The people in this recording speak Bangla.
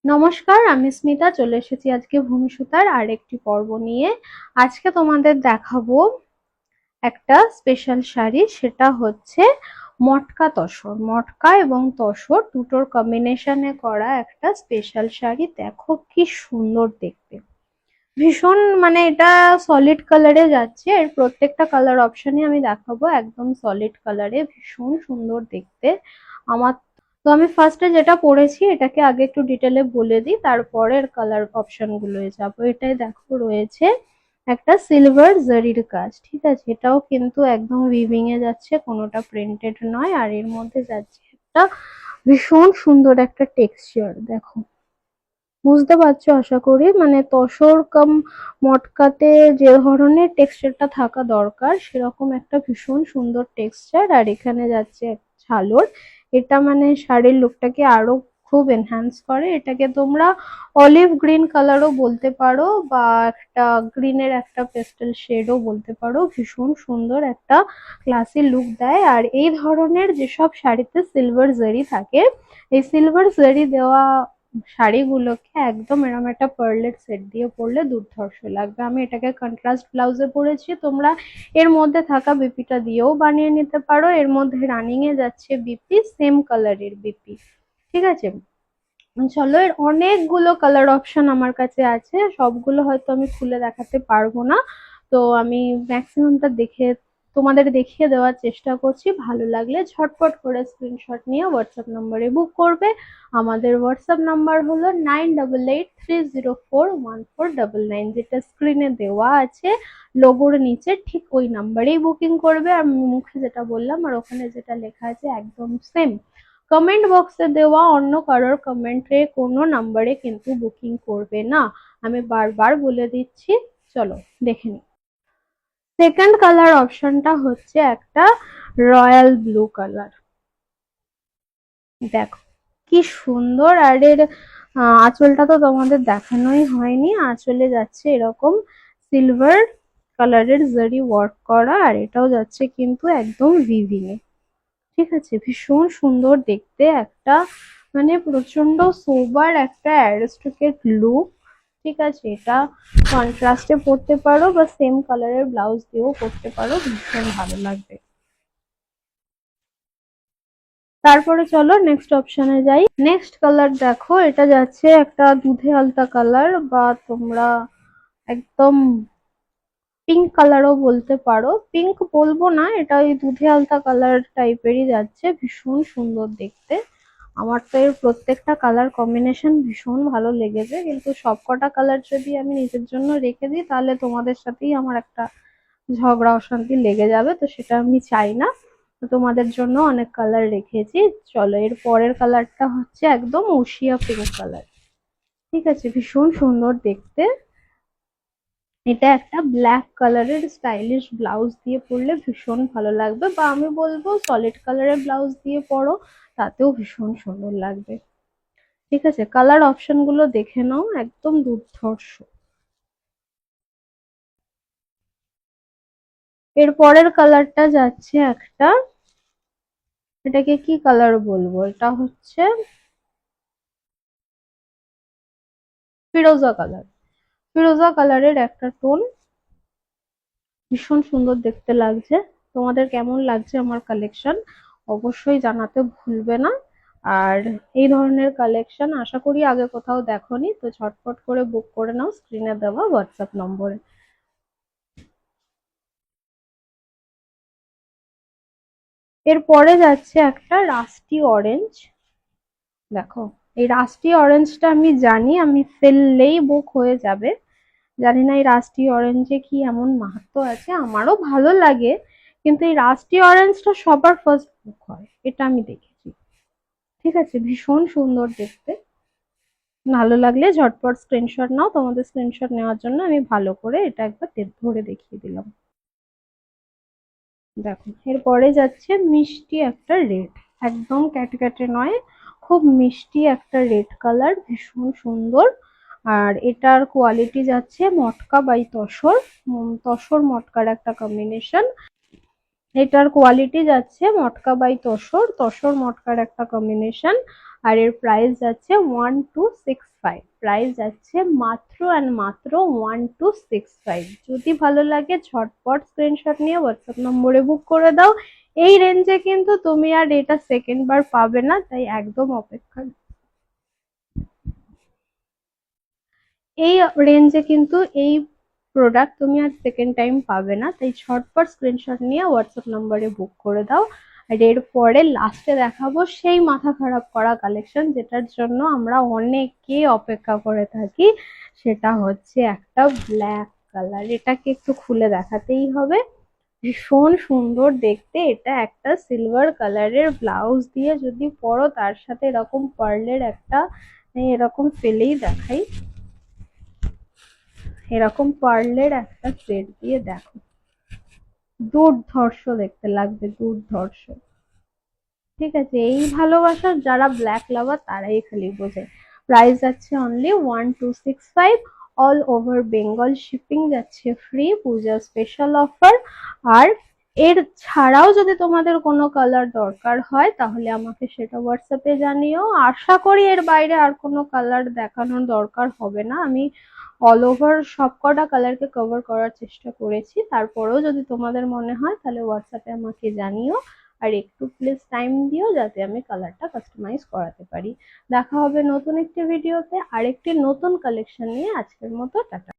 নমস্কার, আমি স্মিতা চলে এসেছি আজকে ভূমি সুতার আরেকটি পর্ব নিয়ে। আজকে তোমাদের দেখাবো একটা স্পেশাল শাড়ি, সেটা হচ্ছে মটকা তসর। মটকা এবং তসর দুটোর কম্বিনেশনে করা একটা স্পেশাল শাড়ি। দেখো কি সুন্দর দেখতে, ভীষণ মানে এটা সলিড কালারে যাচ্ছে। এর প্রত্যেকটা কালার অপশনই আমি দেখাবো, একদম সলিড কালারে, ভীষণ সুন্দর দেখতে। আমার তো আমি ফার্স্টে যেটা পরেছি এটাকে আগে একটু ডিটেলে বলে দিই, তারপরের কালার অপশন গুলোয় যাবো। এটাই দেখো রয়েছে একটা সিলভার জারির কাজ, ঠিক আছে। এটাও কিন্তু একদম উইভিং এ যাচ্ছে, কোনোটা প্রিন্টেড নয়। আর এর মধ্যে যাচ্ছে একটা ভীষণ সুন্দর একটা টেক্সচার, দেখো, বুঝতে পারছো আশা করি। মানে তসর কাম মটকাতে যে ধরনের টেক্সচারটা থাকা দরকার সেরকম একটা ভীষণ সুন্দর টেক্সচার। আর এখানে যাচ্ছে ঝালর, এটা মানে শাড়ির লুকটাকে আরো খুব এনহ্যান্স করে। এটাকে তোমরা অলিভ গ্রিন কালারও বলতে পারো বা একটা গ্রিনের একটা পেস্টেল শেডও বলতে পারো। ভীষণ সুন্দর একটা ক্লাসি লুক দেয়। আর এই ধরনের যেসব শাড়িতে সিলভার জারি থাকে, এই সিলভার জারি দেওয়া শাড়িগুলোকে একদম এরকম একটা পার্লের সেট দিয়ে পরলে দুর্ধর্ষ লাগবে। আমি এটাকে কন্ট্রাস্ট ব্লাউজে পরেছি, তোমরা এর মধ্যে থাকা বিপিটা দিয়েও বানিয়ে নিতে পারো। এর মধ্যে রানিং এ যাচ্ছে বিপি, সেম কালারের বিপি, ঠিক আছে। চলো, এর অনেকগুলো কালার অপশন আমার কাছে আছে, সবগুলো হয়তো আমি খুলে দেখাতে পারবো না। তো আমি ম্যাক্সিমামটা দেখে তোমাদের দেখিয়ে দেওয়ার চেষ্টা করছি। ভালো লাগলে ঝটপট করে স্ক্রিনশট নিয়ে হোয়াটসঅ্যাপ নম্বরে বুক করবে। আমাদের হোয়াটসঅ্যাপ নাম্বার হলো 9883041499, যেটা স্ক্রিনে দেওয়া আছে লোগোর নিচে, ঠিক ওই নাম্বারেই বুকিং করবে। আমি মুখে যেটা বললাম আর ওখানে যেটা লেখা আছে একদম সেম। কমেন্ট বক্সে দেওয়া অন্য কারোর কমেন্টে কোনো নাম্বারে কিন্তু বুকিং করবে না, আমি বারবার বলে দিচ্ছি। চলো দেখে নিই। সেকেন্ড কালার অপশনটা হচ্ছে একটা রয়্যাল ব্লু কালার, দেখো কি সুন্দর। আর এর আঁচলটা তো তোমাদের দেখানোই হয়নি, আঁচলে যাচ্ছে এরকম সিলভার কালারের জারি ওয়ার্ক করা। আর এটাও যাচ্ছে কিন্তু একদম ভিভিং এ, ঠিক আছে। ভীষণ সুন্দর দেখতে একটা, মানে প্রচন্ড সোবার একটা অ্যারিস্টোক্রেট লুক, ঠিক আছে। এটা কন্ট্রাস্টে পরতে পারো বা সেম কালারের ব্লাউজ দিয়েও পরতে পারো, ভীষণ ভালো লাগবে। তারপরে চলো নেক্সট অপশনে যাই। নেক্সট কালার দেখো, এটা যাচ্ছে একটা দুধে আলতা কালার, বা তোমরা একদম পিঙ্ক কালারও বলতে পারো। পিঙ্ক বলবো না, এটা ওই দুধে আলতা কালার টাইপেরই যাচ্ছে, ভীষণ সুন্দর দেখতে। আমার তো এর প্রত্যেকটা কালার কম্বিনেশন ভীষণ ভালো লেগেছে, কিন্তু সবকটা কালার যদি আমি নিজের জন্য রেখে দিই তাহলে তোমাদের সাথেই আমার একটা ঝগড়া অশান্তি লেগে যাবে, তো সেটা আমি চাই না। তো তোমাদের জন্য অনেক কালার রেখেছি। চলো, এর পরের কালারটা হচ্ছে একদম উশিয়া পিঙ্ক কালার, ঠিক আছে, ভীষণ সুন্দর দেখতে। এটা একটা ব্ল্যাক কালারের স্টাইলিশ ব্লাউজ দিয়ে পরলে ভীষণ ভালো লাগবে, বা আমি বলবো সলিড কালারের ব্লাউজ দিয়ে পরো, তাতেও ভীষণ সুন্দর লাগবে, ঠিক আছে। কালার অপশন গুলো দেখে নাও, একদম দুর্ধর্ষ। এর পরের কালারটা যাচ্ছে একটা, এটাকে কি কালার বলবো, এটা হচ্ছে ফিরোজা কালার। ফিরোজা কালারের একটা টোন, ভীষণ সুন্দর দেখতে লাগছে। তোমাদের কেমন লাগছে আমার কালেকশন অবশ্যই জানাতে ভুলবে না। আর এই ধরনের কালেকশন আশা করি আগে কোথাও দেখোনি, তো ঝটপট করে বুক করে নাও স্ক্রিনে দেওয়া হোয়াটসঅ্যাপ নম্বরে। এরপরে যাচ্ছে একটা রাস্টি অরেঞ্জ, দেখো এই রাস্টি অরেঞ্জটা আমি জানি আমি ফেললেই বুক হয়ে যাবে। জানি না এই রাস্টি অরেঞ্জে কি এমন মাহাত্ম্য আছে, আমারও ভালো লাগে, কিন্তু এই রাস্টি অরেঞ্জটা সবার ফার্স্ট বুক হয়, এটা আমি দেখেছি, ঠিক আছে। ভীষণ সুন্দর দেখতে, ভালো লাগলে ঝটপট স্ক্রিনশট নাও। তোমাদের স্ক্রিনশট নেওয়ার জন্য আমি ভালো করে এটা একবার ধরে দেখিয়ে দিলাম। দেখো এরপরে যাচ্ছে মিষ্টি একটা রেড, একদম ক্যাটক্যাটে নয়, খুব মিষ্টি একটা রেড কালার, ভীষণ সুন্দর। আর এটার কোয়ালিটি যাচ্ছে মটকা বাই তসর, তসর মটকার একটা কম্বিনেশন। এটার কোয়ালিটি যাচ্ছে মটকা বাই তসর, তসর মটকার একটা কম্বিনেশন। আর এর প্রাইস যাচ্ছে 1265। প্রাইস যাচ্ছে মাত্র অ্যান্ড মাত্র 1265। যদি ভালো লাগে ঝটপট স্ক্রিনশট নিয়ে হোয়াটসঅ্যাপ নম্বরে বুক করে দাও। এই রেঞ্জে কিন্তু তুমি আর এটা সেকেন্ড বার পাবে না, তাই একদম অপেক্ষা। এই রেঞ্জে কিন্তু এই প্রোডাক্ট তুমি আর সেকেন্ড টাইম পাবে না, তাই ঝটপট স্ক্রিনশট নিয়ে হোয়াটসঅ্যাপ নম্বরে বুক করে দাও। আর এরপরে লাস্টে দেখাবো সেই মাথা খারাপ করা কালেকশন, যেটার জন্য আমরা অনেকে অপেক্ষা করে থাকি। সেটা হচ্ছে একটা ব্ল্যাক কালার। এটাকে একটু খুলে দেখাতেই হবে, ভীষণ সুন্দর দেখতে। এটা একটা সিলভার কালারের ব্লাউজ দিয়ে যদি পরো, তার সাথে এরকম পার্লের একটা এরকম ফেলেই দেখাই, এরকম পার্লের একটা সেট দিয়ে দেখো, দুর্ধর্ষ দেখতে লাগবে, দুর্ধর্ষ। ঠিক আছে, এই ভালোবাসার যারা ব্ল্যাক লাভার তারাই খালি বোঝে। প্রাইস যাচ্ছে only 1265। All over Bengal shipping যাচ্ছে ফ্রি, পূজা স্পেশাল অফার। আর এর ছাড়াও যদি তোমাদের কোনো কালার দরকার হয় তাহলে আমাকে সেটা হোয়াটসঅ্যাপে জানিও। আশা করি এর বাইরে আর কোনো কালার দেখানোর দরকার হবে না। আমি অল ওভার সবকটা কালারকে কভার করার চেষ্টা করেছি। তারপরেও যদি তোমাদের মনে হয় তাহলে হোয়াটসঅ্যাপে আমাকে জানিও। আর একটু প্লিজ টাইম দিও যাতে আমি কালারটা কাস্টমাইজ করাতে পারি। দেখা হবে নতুন একটি ভিডিওতে আরেকটি নতুন কালেকশন নিয়ে। আজকের মতো টাটা।